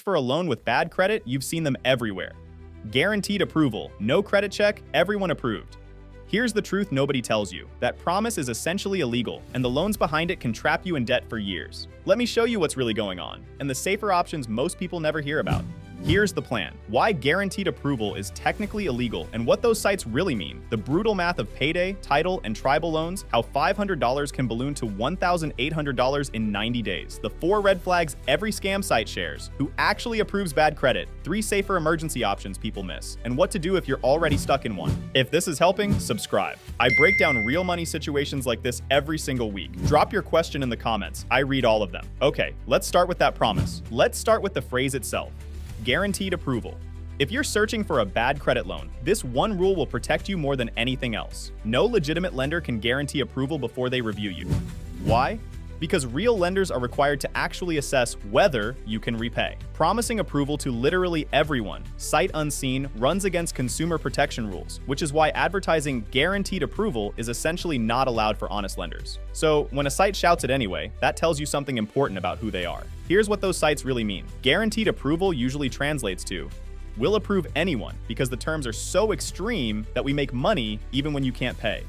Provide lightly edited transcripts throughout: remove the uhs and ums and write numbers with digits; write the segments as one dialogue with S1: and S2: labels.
S1: For a loan with bad credit, you've seen them everywhere. Guaranteed approval, no credit check, everyone approved. Here's the truth nobody tells you. That promise is essentially illegal, and the loans behind it can trap you in debt for years. Let me show you what's really going on, and the safer options most people never hear about. Here's the plan. Why guaranteed approval is technically illegal and what those sites really mean. The brutal math of payday, title, and tribal loans, how $500 can balloon to $1,800 in 90 days. The 4 red flags every scam site shares. Who actually approves bad credit. 3 safer emergency options people miss. And what to do if you're already stuck in one. If this is helping, subscribe. I break down real money situations like this every single week. Drop your question in the comments. I read all of them. Okay, let's start with that promise. Let's start with the phrase itself. Guaranteed approval. If you're searching for a bad credit loan, this one rule will protect you more than anything else. No legitimate lender can guarantee approval before they review you. Why? Because real lenders are required to actually assess whether you can repay. Promising approval to literally everyone, sight unseen, runs against consumer protection rules, which is why advertising guaranteed approval is essentially not allowed for honest lenders. So when a site shouts it anyway, that tells you something important about who they are. Here's what those sites really mean. Guaranteed approval usually translates to, we'll approve anyone because the terms are so extreme that we make money even when you can't pay.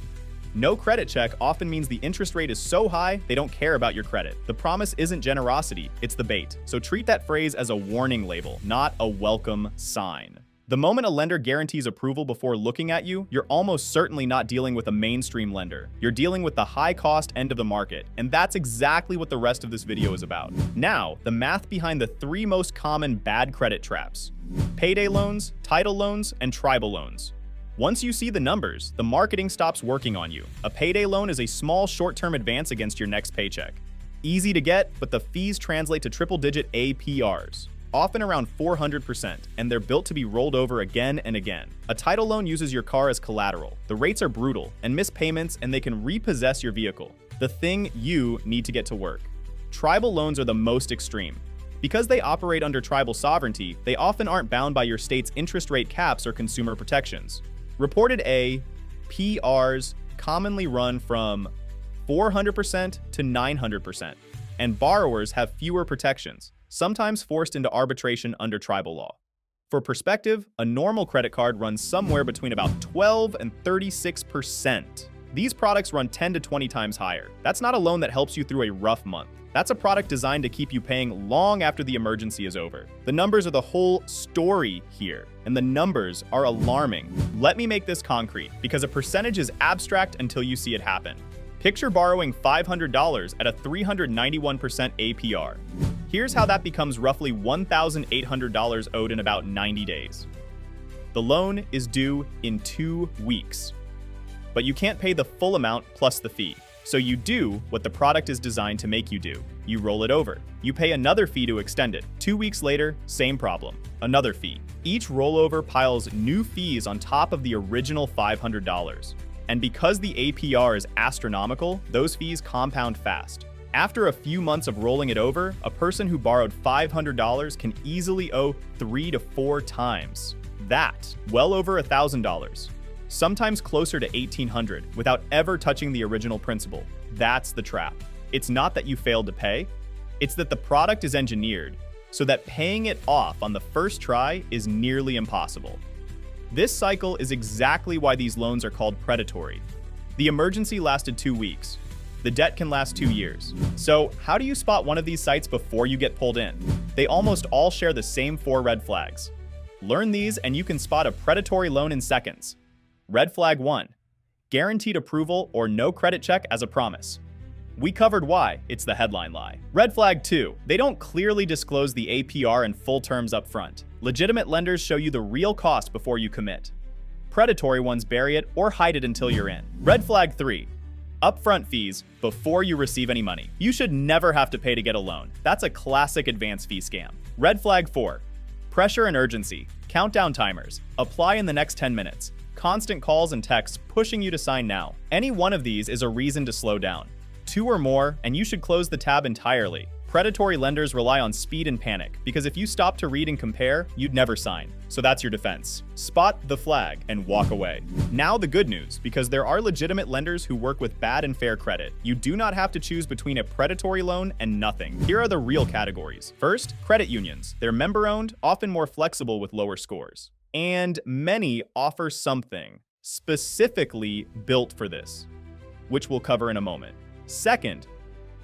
S1: No credit check often means the interest rate is so high, they don't care about your credit. The promise isn't generosity, it's the bait. So treat that phrase as a warning label, not a welcome sign. The moment a lender guarantees approval before looking at you, you're almost certainly not dealing with a mainstream lender. You're dealing with the high-cost end of the market, and that's exactly what the rest of this video is about. Now, the math behind the 3 most common bad credit traps: payday loans, title loans, and tribal loans. Once you see the numbers, the marketing stops working on you. A payday loan is a small short-term advance against your next paycheck. Easy to get, but the fees translate to triple-digit APRs, often around 400%, and they're built to be rolled over again and again. A title loan uses your car as collateral. The rates are brutal, and miss payments, and they can repossess your vehicle. The thing you need to get to work. Tribal loans are the most extreme. Because they operate under tribal sovereignty, they often aren't bound by your state's interest rate caps or consumer protections. Reported APRs commonly run from 400% to 900%, and borrowers have fewer protections, sometimes forced into arbitration under tribal law. For perspective, a normal credit card runs somewhere between about 12 and 36%. These products run 10 to 20 times higher. That's not a loan that helps you through a rough month. That's a product designed to keep you paying long after the emergency is over. The numbers are the whole story here, and the numbers are alarming. Let me make this concrete, because a percentage is abstract until you see it happen. Picture borrowing $500 at a 391% APR. Here's how that becomes roughly $1,800 owed in about 90 days. The loan is due in 2 weeks, but you can't pay the full amount plus the fee. So you do what the product is designed to make you do. You roll it over. You pay another fee to extend it. 2 weeks later, same problem. Another fee. Each rollover piles new fees on top of the original $500. And because the APR is astronomical, those fees compound fast. After a few months of rolling it over, a person who borrowed $500 can easily owe 3 to 4 times that, well over $1,000. Sometimes closer to $1,800 without ever touching the original principal. That's the trap. It's not that you failed to pay, it's that the product is engineered so that paying it off on the first try is nearly impossible. This cycle is exactly why these loans are called predatory. The emergency lasted 2 weeks. The debt can last 2 years. So how do you spot one of these sites before you get pulled in? They almost all share the same 4 red flags. Learn these and you can spot a predatory loan in seconds. Red flag 1, guaranteed approval or no credit check as a promise. We covered why, it's the headline lie. Red flag 2, they don't clearly disclose the APR and full terms up front. Legitimate lenders show you the real cost before you commit. Predatory ones bury it or hide it until you're in. Red flag 3, upfront fees before you receive any money. You should never have to pay to get a loan. That's a classic advance fee scam. Red flag 4, pressure and urgency, countdown timers, apply in the next 10 minutes. Constant calls and texts pushing you to sign now. Any one of these is a reason to slow down. 2 or more, and you should close the tab entirely. Predatory lenders rely on speed and panic, because if you stop to read and compare, you'd never sign. So that's your defense. Spot the flag and walk away. Now the good news, because there are legitimate lenders who work with bad and fair credit. You do not have to choose between a predatory loan and nothing. Here are the real categories. First, credit unions. They're member-owned, often more flexible with lower scores. And many offer something specifically built for this, which we'll cover in a moment. Second,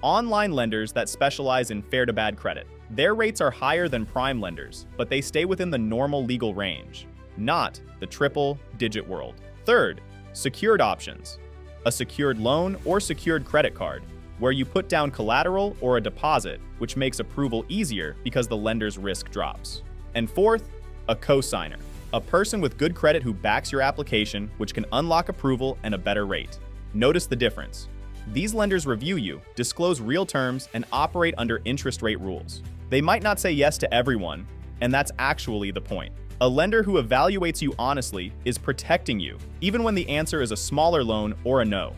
S1: online lenders that specialize in fair to bad credit. Their rates are higher than prime lenders, but they stay within the normal legal range, not the triple-digit world. Third, secured options. A secured loan or secured credit card, where you put down collateral or a deposit, which makes approval easier because the lender's risk drops. And fourth, a cosigner. A person with good credit who backs your application, which can unlock approval and a better rate. Notice the difference. These lenders review you, disclose real terms, and operate under interest rate rules. They might not say yes to everyone, and that's actually the point. A lender who evaluates you honestly is protecting you, even when the answer is a smaller loan or a no.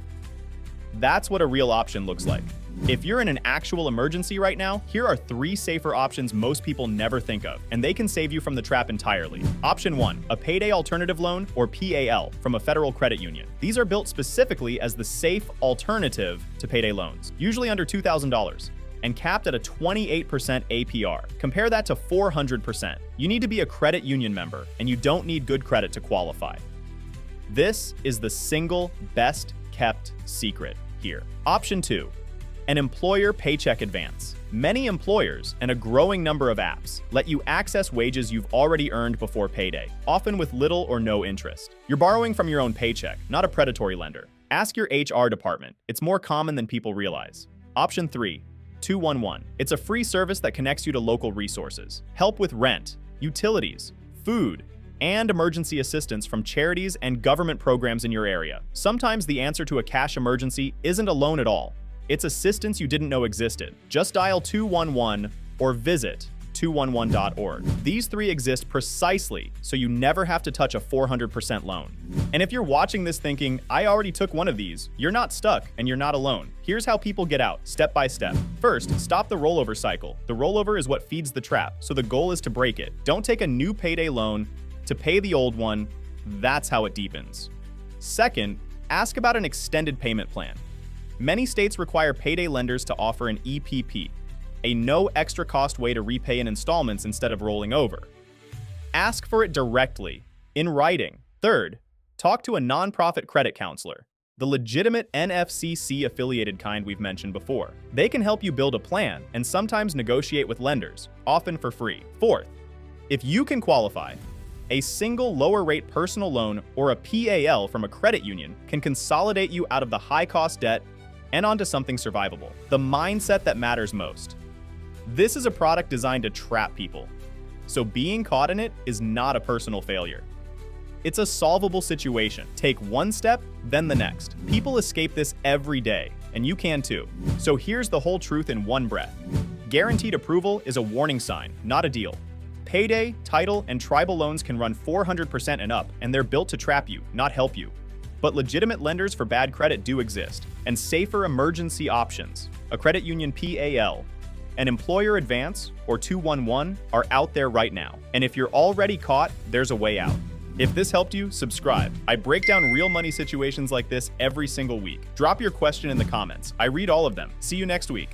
S1: That's what a real option looks like. If you're in an actual emergency right now, here are 3 safer options most people never think of, and they can save you from the trap entirely. Option 1, a payday alternative loan, or PAL, from a federal credit union. These are built specifically as the safe alternative to payday loans, usually under $2,000, and capped at a 28% APR. Compare that to 400%. You need to be a credit union member, and you don't need good credit to qualify. This is the single best kept secret here. Option 2, an employer paycheck advance. Many employers and a growing number of apps let you access wages you've already earned before payday, often with little or no interest. You're borrowing from your own paycheck, not a predatory lender. Ask your HR department. It's more common than people realize. Option 3, 211. It's a free service that connects you to local resources. Help with rent, utilities, food, and emergency assistance from charities and government programs in your area. Sometimes the answer to a cash emergency isn't a loan at all. It's assistance you didn't know existed. Just dial 211 or visit 211.org. These 3 exist precisely so you never have to touch a 400% loan. And if you're watching this thinking, I already took one of these, you're not stuck and you're not alone. Here's how people get out, step by step. First, stop the rollover cycle. The rollover is what feeds the trap, so the goal is to break it. Don't take a new payday loan to pay the old one. That's how it deepens. Second, ask about an extended payment plan. Many states require payday lenders to offer an EPP, a no extra cost way to repay in installments instead of rolling over. Ask for it directly, in writing. Third, talk to a nonprofit credit counselor, the legitimate NFCC-affiliated kind we've mentioned before. They can help you build a plan and sometimes negotiate with lenders, often for free. Fourth, if you can qualify, a single lower-rate personal loan or a PAL from a credit union can consolidate you out of the high-cost debt and onto something survivable. The mindset that matters most. This is a product designed to trap people, so being caught in it is not a personal failure. It's a solvable situation. Take one step, then the next. People escape this every day, and you can too. So here's the whole truth in one breath. Guaranteed approval is a warning sign, not a deal. Payday, title, and tribal loans can run 400% and up, and they're built to trap you, not help you. But legitimate lenders for bad credit do exist, and safer emergency options, a credit union PAL, an employer advance, or 211 are out there right now. And if you're already caught, there's a way out. If this helped you, subscribe. I break down real money situations like this every single week. Drop your question in the comments. I read all of them. See you next week.